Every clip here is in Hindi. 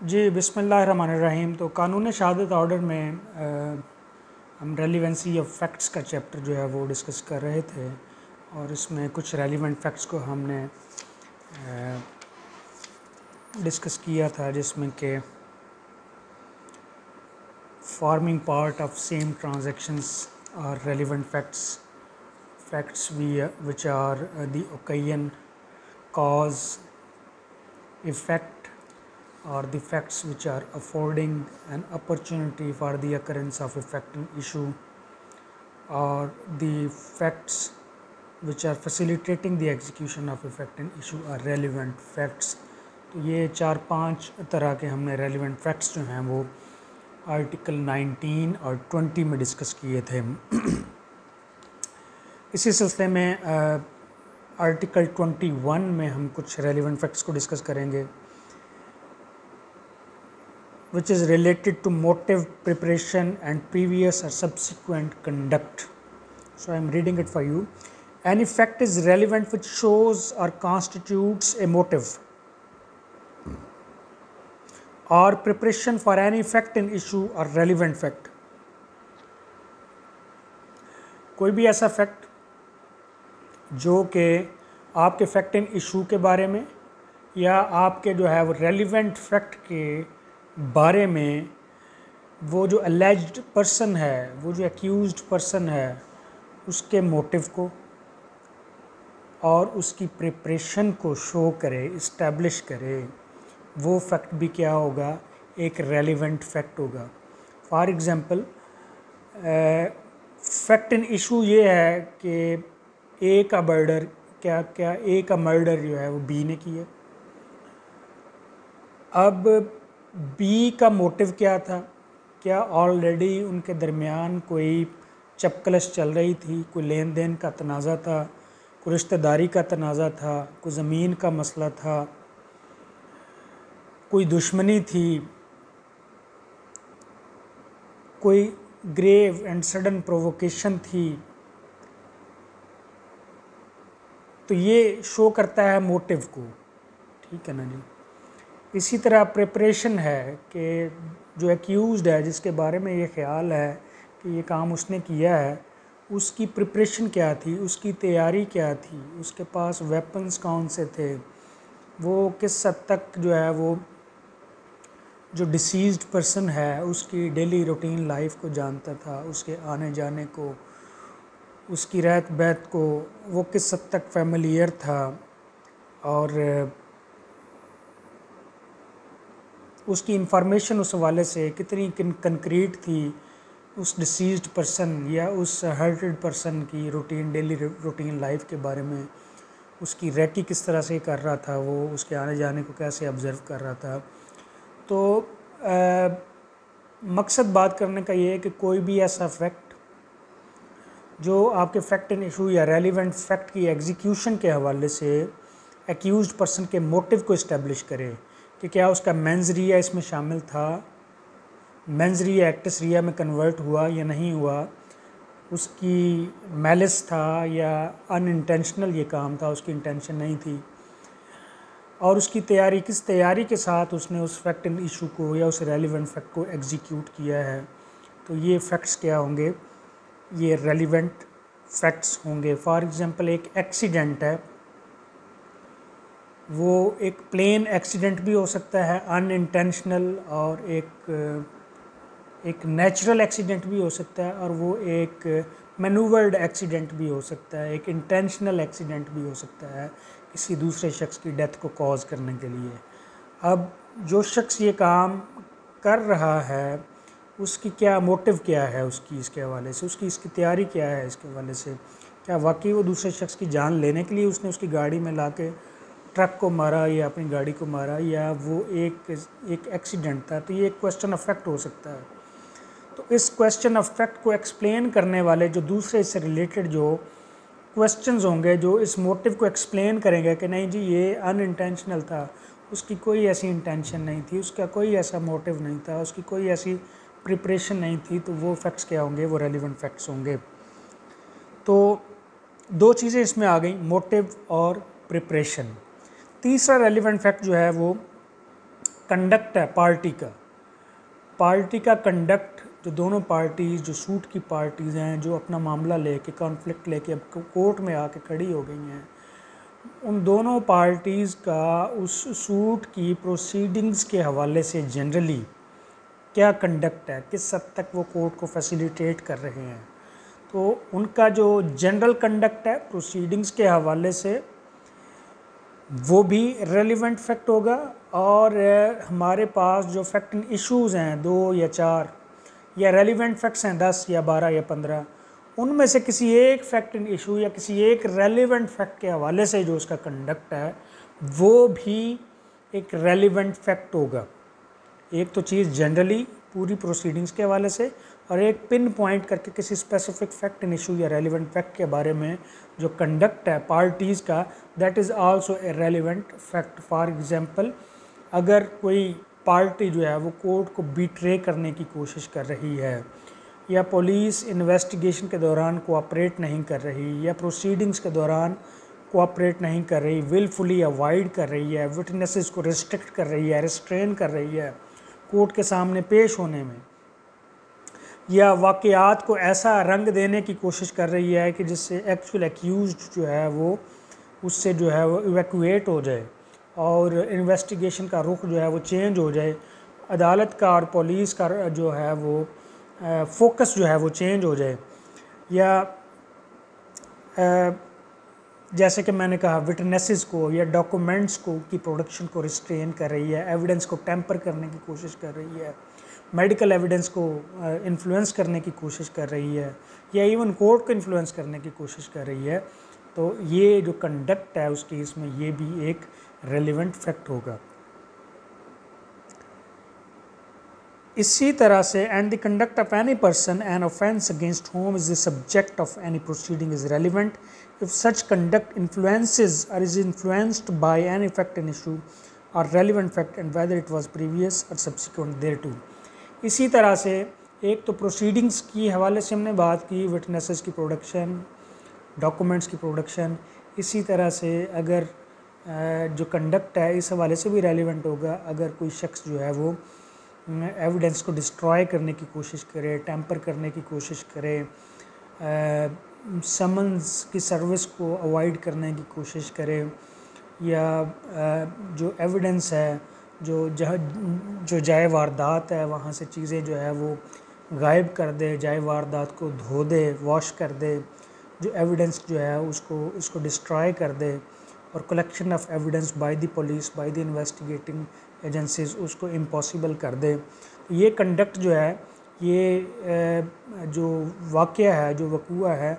जी, बिस्मिल्लाहिर्रहमानिर्रहीम। तो कानून शहादत ऑर्डर में हम रेलिवेंसी ऑफ फैक्ट्स का चैप्टर जो है वो डिस्कस कर रहे थे और इसमें कुछ रेलिवेंट फैक्ट्स को हमने डिस्कस किया था, जिसमें कि forming part of same transactions और relevant facts which are the occasion, cause, effect, or the facts which are affording an opportunity for the occurrence of affecting issue, or the facts which are facilitating the execution of affecting issue are relevant facts। तो ये 4-5 तरह के हमने relevant facts जो हैं वो आर्टिकल 19 और 20 में डिस्कस किए थे। इसी सिलसिले में आर्टिकल 21 में हम कुछ relevant facts को डिस्कस करेंगे, which is related to motive, preparation and previous or subsequent conduct. So I am reading it for you. Any fact is relevant which shows or constitutes a motive or preparation for any fact in issue or relevant fact। कोई भी ऐसा फैक्ट जो कि आपके फैक्ट इन इशू के बारे में या आपके जो है वो रेलिवेंट फैक्ट के बारे में, वो जो अलेज्ड पर्सन है, वो जो एक्यूज्ड पर्सन है, उसके मोटिव को और उसकी प्रिपरेशन को शो करे, इस्टेब्लिश करे, वो फैक्ट भी क्या होगा, एक रेलिवेंट फैक्ट होगा। For example, fact in issue ये है कि ए का मर्डर ए का मर्डर जो है वो बी ने किया। अब बी का मोटिव क्या था? क्या ऑलरेडी उनके दरमियान कोई चपकलश चल रही थी, कोई लेन देन का तनाज़ा था, कोई रिश्तेदारी का तनाज़ा था, कोई ज़मीन का मसला था, कोई दुश्मनी थी, कोई ग्रेव एंड सडन प्रोवोकेशन थी? तो ये शो करता है मोटिव को, ठीक है ना जी। इसी तरह प्रिपरेशन है कि जो एक्यूज्ड है, जिसके बारे में ये ख्याल है कि ये काम उसने किया है, उसकी प्रिपरेशन क्या थी, उसकी तैयारी क्या थी, उसके पास वेपन्स कौन से थे, वो किस हद तक जो है वो जो डिसीज्ड पर्सन है उसकी डेली रूटीन लाइफ को जानता था, उसके आने जाने को, उसकी रहत बैत को, वो किस हद तक फैमिलियर था, और उसकी इंफॉर्मेशन उस हवाले से कितनी कंक्रीट थी उस डिसीज्ड पर्सन या उस हर्टेड पर्सन की डेली रूटीन लाइफ के बारे में, उसकी रेकी किस तरह से कर रहा था, वो उसके आने जाने को कैसे ऑब्ज़र्व कर रहा था। तो मकसद बात करने का ये है कि कोई भी ऐसा फैक्ट जो आपके फैक्ट इन इशू या रेलिवेंट फैक्ट की एग्जीक्यूशन के हवाले से एक्यूज्ड पर्सन के मोटिव को इस्टेब्लिश करे कि क्या उसका मेंस रिया इसमें शामिल था, मेंस रिया एक्टस रिया में कन्वर्ट हुआ या नहीं हुआ, उसकी मैलिस था या अनइंटेंशनल ये काम था, उसकी इंटेंशन नहीं थी, और उसकी तैयारी, किस तैयारी के साथ उसने उस फैक्ट इन इशू को या उस रेलिवेंट फैक्ट को एग्जीक्यूट किया है। तो ये फैक्ट्स क्या होंगे, ये रेलिवेंट फैक्ट्स होंगे। फॉर एग्ज़ाम्पल, एक एक्सीडेंट है, वो एक प्लेन एक्सीडेंट भी हो सकता है अनइंटेंशनल, और एक नेचुरल एक्सीडेंट भी हो सकता है, और वो एक मैनूवर्ड एक्सीडेंट भी हो सकता है, एक इंटेंशनल एक्सीडेंट भी हो सकता है किसी दूसरे शख्स की डेथ को कॉज करने के लिए। अब जो शख्स ये काम कर रहा है उसकी क्या मोटिव क्या है, उसकी इसके हवाले से, उसकी इसकी तैयारी क्या है इसके हवाले से, क्या वाकई वो दूसरे शख्स की जान लेने के लिए उसने उसकी गाड़ी में ला के ट्रक को मारा या अपनी गाड़ी को मारा, या वो एक एक्सीडेंट था। तो ये एक क्वेश्चन ऑफ फैक्ट हो सकता है। तो इस क्वेश्चन ऑफ फैक्ट को एक्सप्लेन करने वाले जो दूसरे इससे रिलेटेड जो क्वेश्चंस होंगे, जो इस मोटिव को एक्सप्लेन करेंगे कि नहीं जी ये अनइंटेंशनल था, उसकी कोई ऐसी इंटेंशन नहीं थी, उसका कोई ऐसा मोटिव नहीं था, उसकी कोई ऐसी प्रिपरेशन नहीं थी, तो वो फैक्ट्स क्या होंगे, वो रेलिवेंट फैक्ट्स होंगे। तो दो चीज़ें इसमें आ गई, मोटिव और प्रिपरेशन। तीसरा रेलिवेंट फैक्ट जो है वो कंडक्ट है पार्टी का कंडक्ट, जो दोनों पार्टीज़, जो सूट की पार्टीज़ हैं, जो अपना मामला लेके, कॉन्फ्लिक्ट लेके अब कोर्ट में आके खड़ी हो गई हैं, उन दोनों पार्टीज़ का उस सूट की प्रोसीडिंग्स के हवाले से जनरली क्या कंडक्ट है, किस हद तक वो कोर्ट को फैसिलिटेट कर रहे हैं, तो उनका जो जनरल कंडक्ट है प्रोसीडिंग्स के हवाले से वो भी रेलिवेंट फैक्ट होगा। और हमारे पास जो फैक्ट एंड इश्यूज़ हैं 2 या 4 या रेलिवेंट फैक्ट्स हैं 10 या 12 या 15, उनमें से किसी एक फैक्ट एंड इशू या किसी एक रेलिवेंट फैक्ट के हवाले से जो उसका कंडक्ट है वो भी एक रेलिवेंट फैक्ट होगा। एक तो चीज़ जनरली पूरी प्रोसीडिंग्स के हवाले से, और एक पिन पॉइंट करके किसी स्पेसिफिक फैक्ट एंड इशू या रेलिवेंट फैक्ट के बारे में जो कंडक्ट है पार्टीज़ का, that is also a relevant fact. For example, अगर कोई पार्टी जो है वो कोर्ट को बिट्रे करने की कोशिश कर रही है, या पुलिस इन्वेस्टिगेशन के दौरान कोऑपरेट नहीं कर रही, या प्रोसीडिंग्स के दौरान कोऑपरेट नहीं कर रही, विलफुली अवॉइड कर रही है, विटनेसेस को रिस्ट्रिक्ट कर रही है, रिस्ट्रेन कर रही है कोर्ट के सामने पेश होने में, या वाक़यात को ऐसा रंग देने की कोशिश कर रही है कि जिससे एक्चुअल एक्यूज्ड जो है वो उससे जो है वो इवैक्यूएट हो जाए और इन्वेस्टिगेशन का रुख जो है वो चेंज हो जाए, अदालत का और पुलिस का जो है वो फोकस जो है वो चेंज हो जाए, या जैसे कि मैंने कहा विटनेसेस को या डॉक्यूमेंट्स को की प्रोडक्शन को रिस्ट्रेन कर रही है, एविडेंस को टेम्पर करने की कोशिश कर रही है, मेडिकल एविडेंस को इन्फ्लुएंस करने की कोशिश कर रही है, या इवन कोर्ट को इन्फ्लुएंस करने की कोशिश कर रही है, तो ये जो कंडक्ट है उस केस में ये भी एक रेलिवेंट फैक्ट होगा। इसी तरह से and the conduct of any person an offence against whom is the subject of any proceeding is relevant if such conduct influences or is influenced by any fact and issue or relevant fact and whether it was previous or subsequent thereto। इसी तरह से एक तो प्रोसीडिंग्स की हवाले से हमने बात की, विटनेसेस की प्रोडक्शन, डॉक्यूमेंट्स की प्रोडक्शन, इसी तरह से अगर जो कंडक्ट है इस हवाले से भी रेलिवेंट होगा अगर कोई शख्स जो है वो एविडेंस को डिस्ट्रॉय करने की कोशिश करे, टेम्पर करने की कोशिश करे, समन्स की सर्विस को अवॉइड करने की कोशिश करे, या जो एविडेंस है जो जाए वारदात है वहाँ से चीज़ें जो है वो गायब कर दे, जाए वारदात को धो दे, वॉश कर दे, जो एविडेंस जो है उसको डिस्ट्रॉय कर दे, और collection of evidence by the police, by the investigating agencies उसको इम्पॉसिबल कर दे। ये कंडक्ट जो है ये जो वाक़या है, जो वक़ूआ है,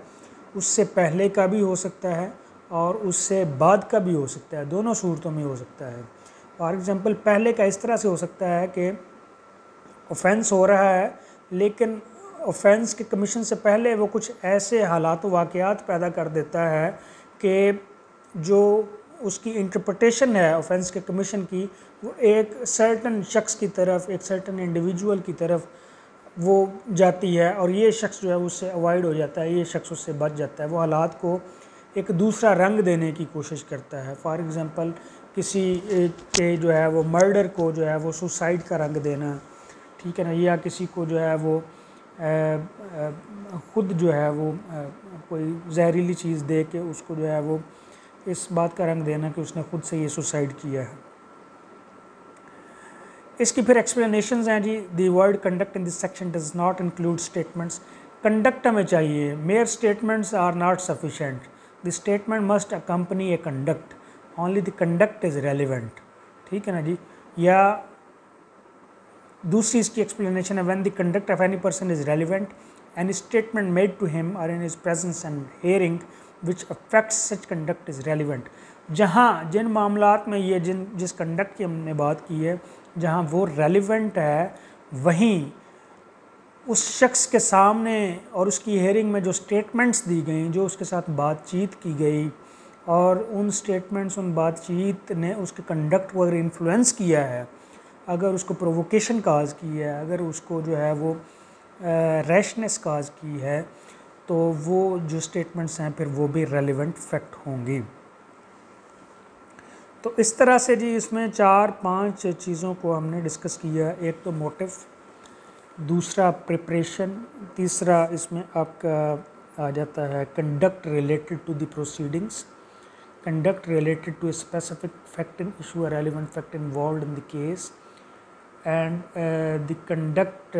उससे पहले का भी हो सकता है और उससे बाद का भी हो सकता है, दोनों सूरतों में हो सकता है। फॉर एग्ज़ाम्पल, पहले का इस तरह से हो सकता है कि ऑफेंस हो रहा है लेकिन ऑफेंस के कमीशन से पहले वो कुछ ऐसे हालात वाक़यात पैदा कर देता है कि जो उसकी इंटरप्रिटेशन है ऑफेंस के कमीशन की, वो एक सर्टन शख्स की तरफ, एक सर्टन इंडिविजुअल की तरफ वो जाती है, और ये शख्स जो है उससे अवॉइड हो जाता है, ये शख्स उससे बच जाता है, वो हालात को एक दूसरा रंग देने की कोशिश करता है। फॉर एग्ज़ाम्पल, किसी के जो है वो मर्डर को जो है वो सुसाइड का रंग देना, ठीक है ना, या किसी को जो है वो ख़ुद जो है वो कोई जहरीली चीज़ दे के उसको जो है वो इस बात का रंग देना कि उसने ख़ुद से ये सुसाइड किया है। इसकी फिर एक्सप्लेनेशंस हैं जी। The word conduct in this section does not include statements. Conduct हमें चाहिए, mere statements are not sufficient, the statement must accompany a conduct, only the conduct is relevant, ठीक है ना जी। या दूसरी इसकी एक्सप्लेनेशन है, when the conduct of any person is relevant, any statement made to him और in his presence and hearing which affects such conduct is relevant. जहाँ जिन मामलात में ये जिस कंडक्ट की हमने बात की है, जहाँ वो रेलिवेंट है, वहीं उस शख्स के सामने और उसकी हेयरिंग में जो स्टेटमेंट्स दी गई, जो उसके साथ बातचीत की गई, और उन स्टेटमेंट्स, उन बातचीत ने उसके कंडक्ट को अगर इन्फ्लुएंस किया है, अगर उसको प्रोवोकेशन काज की है, अगर उसको जो है वो रैशनेस काज की है, तो वो जो स्टेटमेंट्स हैं फिर वो भी रेलिवेंट फैक्ट होंगी। तो इस तरह से जी इसमें 4-5 चीज़ों को हमने डिस्कस किया। एक तो मोटिव, दूसरा प्रिपरेशन, तीसरा इसमें आपका आ जाता है conduct related to the proceedings, conduct related to a specific fact and issue or relevant fact involved in the case, and the conduct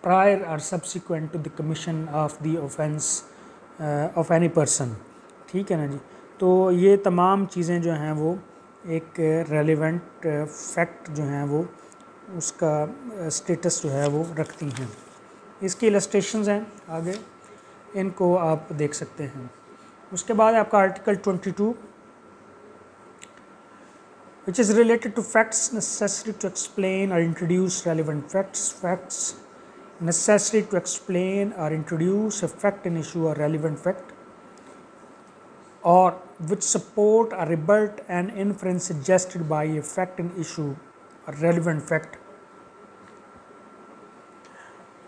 prior or subsequent to the commission of the offence of any person। ठीक है ना जी। तो ये तमाम चीज़ें जो हैं वो एक रेलिवेंट फैक्ट जो हैं वो उसका स्टेटस जो है वो रखती हैं। इसकी इलस्ट्रेशंस हैं आगे, इनको आप देख सकते हैं। उसके बाद आपका article 22 which is related to facts necessary to explain or introduce relevant facts necessary to explain or introduce a fact and issue or relevant fact, or which support or rebut an inference suggested by a fact and issue or relevant fact।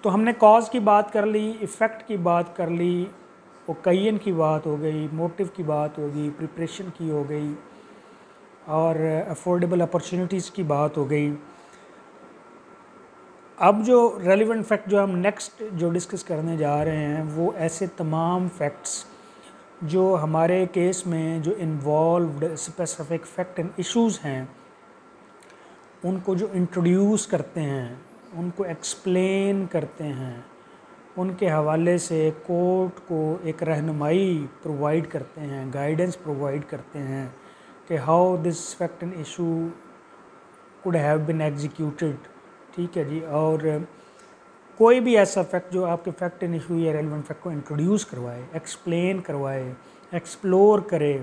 तो हमने कॉज की बात कर ली, इफ़ेक्ट की बात कर ली, ओकेजन की बात हो गई, मोटिव की बात हो गई, प्रिपरेशन की हो गई, और अफोर्डेबल अपॉर्चुनिटीज़ की बात हो गई। अब जो रेलिवेंट फैक्ट जो हम नेक्स्ट जो डिस्कस करने जा रहे हैं वो ऐसे तमाम फैक्ट्स जो हमारे केस में जो involved specific fact and issues हैं उनको जो इंट्रोड्यूस करते हैं, उनको एक्सप्लेन करते हैं, उनके हवाले से कोर्ट को एक रहनुमाई प्रोवाइड करते हैं, गाइडेंस प्रोवाइड करते हैं कि how this fact and issue could have been executed. ठीक है जी। और कोई भी ऐसा फैक्ट जो आपके फैक्ट एंड इशू या रेलिवेंट फैक्ट को इंट्रोड्यूस करवाए, एक्सप्लेन करवाए, एक्सप्लोर करे,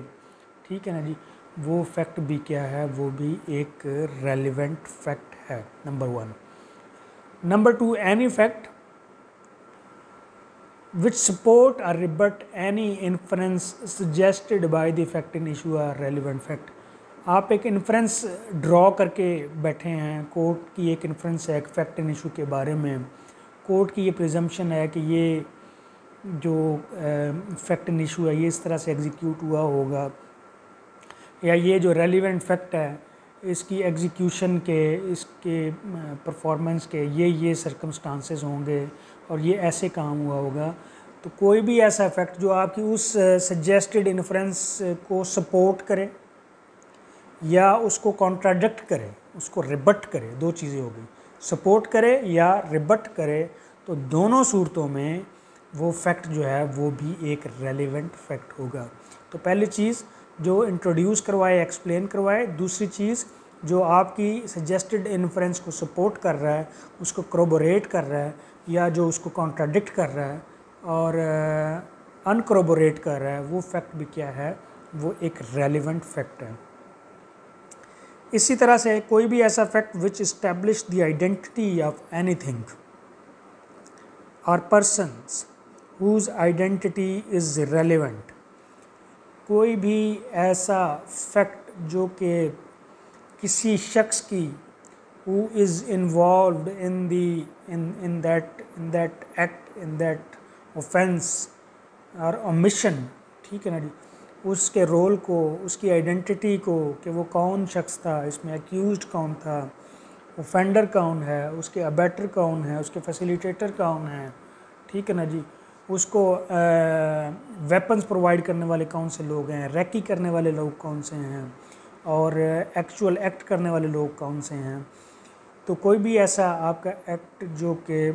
ठीक है ना जी, वो फैक्ट भी क्या है, वो भी एक रेलिवेंट फैक्ट है, number 1। Number 2, any fact which support or rebut any inference suggested by the fact and issue or relevant fact। आप एक इन्फ्रेंस ड्रॉ करके बैठे हैं, कोर्ट की एक इन्फ्रेंस है एक फैक्ट एंड इशू के बारे में, कोर्ट की ये प्रिजम्पशन है कि ये जो फैक्ट एंड इशू है ये इस तरह से एग्जीक्यूट हुआ होगा, या ये जो रेलिवेंट फैक्ट है इसकी एग्जीक्यूशन के, इसके परफॉर्मेंस के ये सर्कमस्टांसेस होंगे और ये ऐसे काम हुआ होगा। तो कोई भी ऐसा फैक्ट जो आपकी उस सजेस्टेड इन्फ्रेंस को सपोर्ट करे या उसको कॉन्ट्राडिक्ट करे, उसको रिबट करे, दो चीज़ें हो गई, सपोर्ट करे या रिबट करे, तो दोनों सूरतों में वो फैक्ट जो है वो भी एक रेलिवेंट फैक्ट होगा। तो पहली चीज़ जो इंट्रोड्यूस करवाए, एक्सप्लेन करवाए, दूसरी चीज़ जो आपकी सजेस्टेड इन्फ्रेंस को सपोर्ट कर रहा है, उसको कोरोबोरेट कर रहा है, या जो उसको कॉन्ट्राडिक्ट कर रहा है और अनकोरोबोरेट कर रहा है, वो फैक्ट भी क्या है, वो एक रेलिवेंट फैक्ट है। इसी तरह से कोई भी ऐसा fact which establish the identity of anything और persons whose identity is relevant, कोई भी ऐसा फैक्ट जो कि किसी शख्स की who is involved in that act, in that offense or omission, ठीक है ना जी, उसके रोल को, उसकी आइडेंटिटी को कि वो कौन शख्स था, इसमें एक्यूज्ड कौन था, ऑफेंडर कौन है, उसके अबैटर कौन है, उसके फैसिलिटेटर कौन है, ठीक है ना जी, उसको वेपन्स प्रोवाइड करने वाले कौन से लोग हैं, रैकी करने वाले लोग कौन से हैं, और एक्चुअल एक्ट करने वाले लोग कौन से हैं। तो कोई भी ऐसा आपका एक्ट जो कि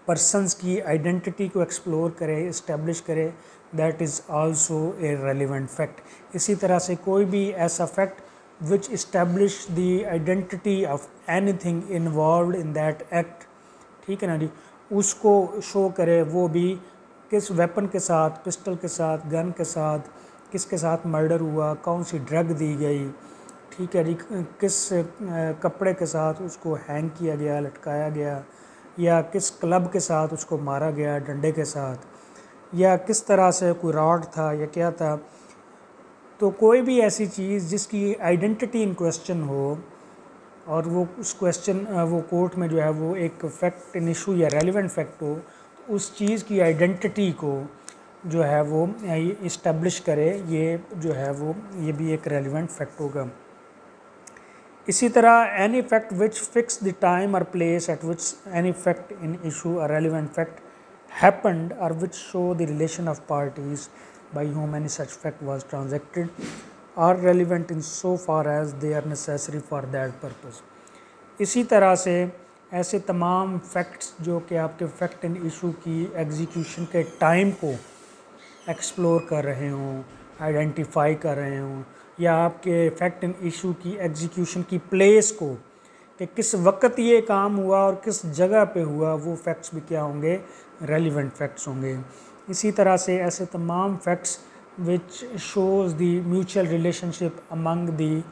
पर्सन्स की आइडेंटिटी को एक्सप्लोर करे, इस्टेब्लिश करे, that is also a relevant fact. इसी तरह से कोई भी ऐसा fact which establish the identity of anything involved in that act, ठीक है ना जी, उसको शो करे, वो भी किस वेपन के साथ, पिस्टल के साथ, गन के साथ, किसके साथ मर्डर हुआ, कौन सी ड्रग दी गई, ठीक है जी, किस कपड़े के साथ उसको हैंग किया गया, लटकाया गया, या किस क्लब के साथ उसको मारा गया डंडे के साथ, या किस तरह से कोई रॉड था या क्या था। तो कोई भी ऐसी चीज़ जिसकी आइडेंटिटी इन क्वेश्चन हो और वो उस क्वेश्चन वो कोर्ट में जो है वो एक फैक्ट इन इशू या रेलिवेंट फैक्ट हो, तो उस चीज़ की आइडेंटिटी को जो है वो इस्टेब्लिश करे, ये जो है वो ये भी एक रेलिवेंट फैक्ट होगा। इसी तरह any fact which fix the time और place at which any fact in issue a relevant fact happened और which show the relation of parties by whom any such fact was transacted are relevant in so far as they are necessary for that purpose। इसी तरह से ऐसे तमाम फैक्ट्स जो कि आपके फैक्ट इन इशू की एग्जीक्यूशन के टाइम को एक्सप्लोर कर रहे हों, आइडेंटिफाई कर रहे हों, या आपके फैक्ट इन इशू की एग्जीक्यूशन की प्लेस को, कि किस वक्त ये काम हुआ और किस जगह पे हुआ, वो फैक्ट्स भी क्या होंगे, रेलिवेंट फैक्ट्स होंगे। इसी तरह से ऐसे तमाम facts which shows the mutual relationship among the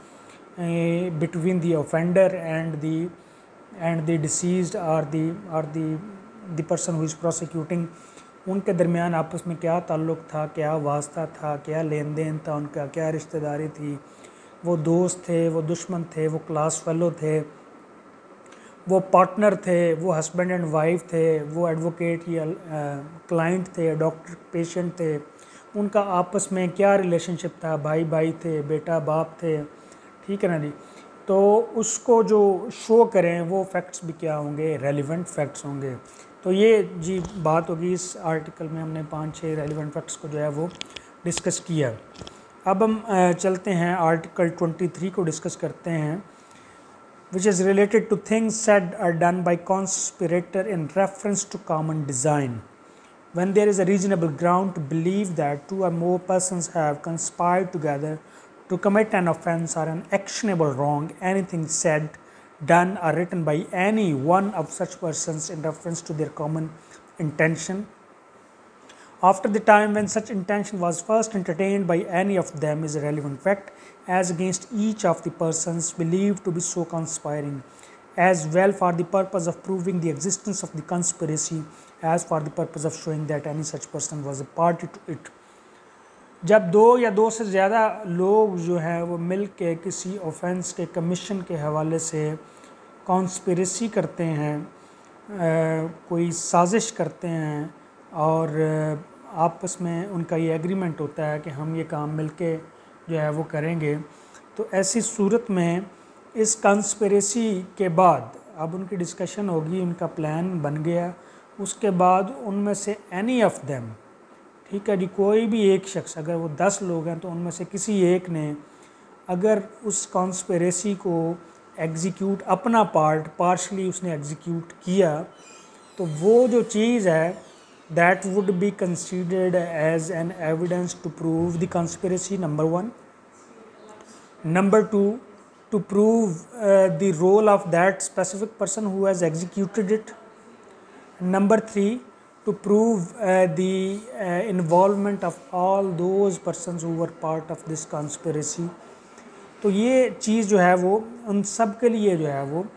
between the offender and the deceased और the person who is prosecuting, उनके दरमियान आपस में क्या ताल्लुक़ था, क्या वास्ता था, क्या लेन देन था, उनका क्या रिश्तेदारी थी, वो दोस्त थे, वो दुश्मन थे, वो क्लास फेलो थे, वो पार्टनर थे, वो हस्बैंड एंड वाइफ थे, वो एडवोकेट या क्लाइंट थे, डॉक्टर पेशेंट थे, उनका आपस में क्या रिलेशनशिप था, भाई भाई थे, बेटा बाप थे, ठीक है ना जी। तो उसको जो शो करें वो फैक्ट्स भी क्या होंगे, रेलिवेंट फैक्ट्स होंगे। तो ये जी बात होगी, इस आर्टिकल में हमने 5-6 रेलिवेंट फैक्ट्स को जो है वो डिस्कस किया। अब हम चलते हैं आर्टिकल 23 को डिस्कस करते हैं, which is related to things said or done by conspirator in reference to common design. When there is a reasonable ground to believe that two or more persons have conspired together to commit an offense or an actionable wrong, anything said, done or written by any one of such persons in reference to their common intention after the time when such intention was first entertained by any of them is a relevant fact, as against each of the persons believed to be so conspiring, as well for the purpose of proving the existence of the conspiracy as for the purpose of showing that any such person was a party to it। जब दो या दो से ज़्यादा लोग जो हैं वो मिल के किसी ऑफेंस के कमीशन के हवाले से कॉन्स्पिरेसी करते हैं, कोई साजिश करते हैं, और आपस में उनका ये एग्रीमेंट होता है कि हम ये काम मिलके जो है वो करेंगे, तो ऐसी सूरत में इस कॉन्स्पिरेसी के बाद अब उनकी डिस्कशन होगी, उनका प्लान बन गया, उसके बाद उनमें से एनी ऑफ देम, ठीक है जी, कोई भी एक शख्स, अगर वो 10 लोग हैं तो उनमें से किसी एक ने अगर उस कॉन्स्पिरेसी को एग्जीक्यूट, अपना पार्शली उसने एग्जीक्यूट किया, तो वो जो चीज़ है that would be considered as an evidence to prove the conspiracy, number 1. Number 2, to prove the role of that specific person who has executed it. Number 3, to prove the involvement of all those persons who were part of this conspiracy। तो ये चीज़ जो है वो उन सब के लिए जो है वो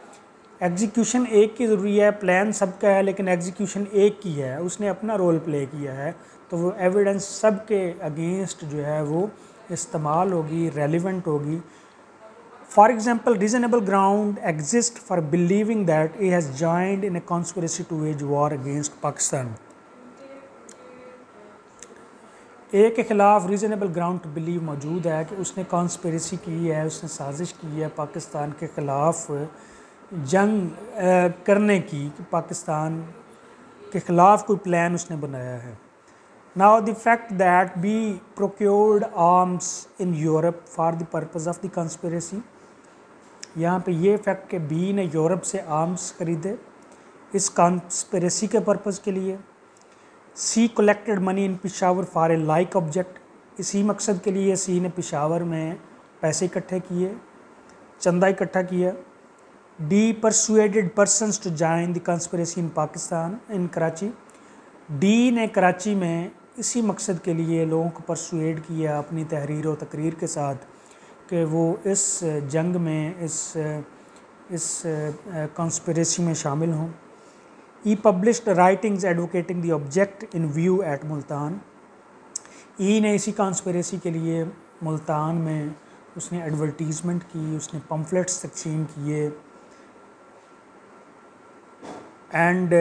एग्जीक्यूशन एक की ज़रूरी है, प्लान सबका है, लेकिन एग्जीक्यूशन एक की है, उसने अपना रोल प्ले किया है, तो वो एविडेंस सब के अगेंस्ट जो है वो इस्तेमाल होगी, रेलिवेंट होगी। For example, reasonable ground exist for believing that he has joined in a conspiracy to wage war against Pakistan. A के ख़िलाफ़ रीज़नेबल ग्राउंड टू बिलीव मौजूद है कि उसने कॉन्स्पिरेसी की है, उसने साजिश की है पाकिस्तान के ख़िलाफ़ जंग करने की, कि पाकिस्तान के ख़िलाफ़ कोई प्लान उसने बनाया है। Now the fact that B procured arms in Europe for the purpose of the conspiracy, यहाँ पे ये फैक्ट कि बी ने यूरोप से आर्म्स खरीदे इस कॉन्स्पिरेसी के पर्पज़ के लिए। C collected money in Peshawar for a like object, इसी मकसद के लिए सी ने पिशावर में पैसे इकट्ठे किए, चंदा इकट्ठा किया। D persuaded persons to join the conspiracy in Pakistan in Karachi, D ने कराची में इसी मकसद के लिए लोगों को परसुएड किया अपनी तहरीर और तकरीर के साथ कि वो इस जंग में, इस कॉन्स्पिरेसी में शामिल हों। E published writings advocating the object in view at Multan, E ने इसी कॉन्स्पिरेसी के लिए मुल्तान में उसने एडवर्टीज़मेंट की, उसने पम्फलेट्स तकसीम किए। And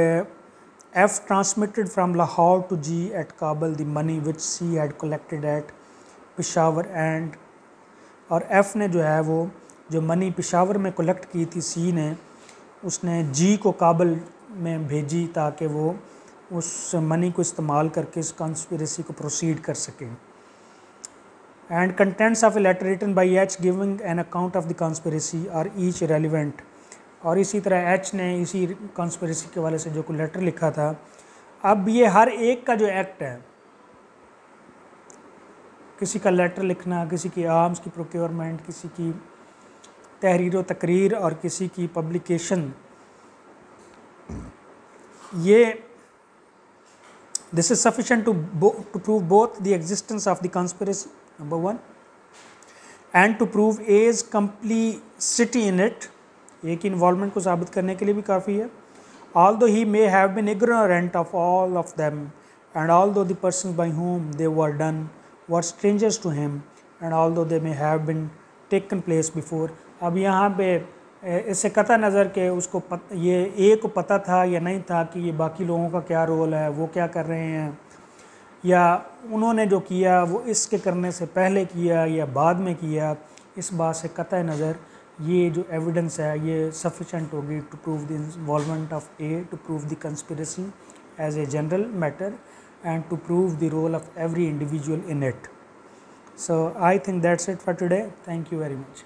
F transmitted from Lahore to G at Kabul the money which C had collected at Peshawar and, और F ने जो है वो जो मनी पेशावर में कलेक्ट की थी C ने, उसने G को काबुल में भेजी ताकि वो उस मनी को इस्तेमाल करके इस कॉन्स्पिरेसी को प्रोसीड कर सकें. And contents of a letter written by H giving an account of the conspiracy are each relevant. और इसी तरह H ने इसी कॉन्स्पिरेसी के वाले से जो कोई लेटर लिखा था, अब ये हर एक का जो एक्ट है, किसी का लेटर लिखना, किसी की आर्म्स की प्रोक्योरमेंट, किसी की तहरीर व तकरीर और किसी की पब्लिकेशन, ये this is sufficient to prove both the existence of the conspiracy, number one, and to prove A's complicity in it. A की involvement को साबित करने के लिए भी काफ़ी है. Although he may have been ignorant of all of them, and although the persons by whom they were done were strangers to him, and although they may have been taken place before. अब यहाँ पे इससे कता नज़र के उसको ये ए को पता था या नहीं था कि ये बाकी लोगों का क्या रोल है, वो क्या कर रहे हैं, या उन्होंने जो किया वो इसके करने से पहले किया या बाद में किया, इस बात से कता नज़र ये जो एविडेंस है ये सफिशेंट होगी to prove the involvement of a, to prove the conspiracy as a general matter, and to prove the role of every individual in it. So I think that's it for today. Thank you very much.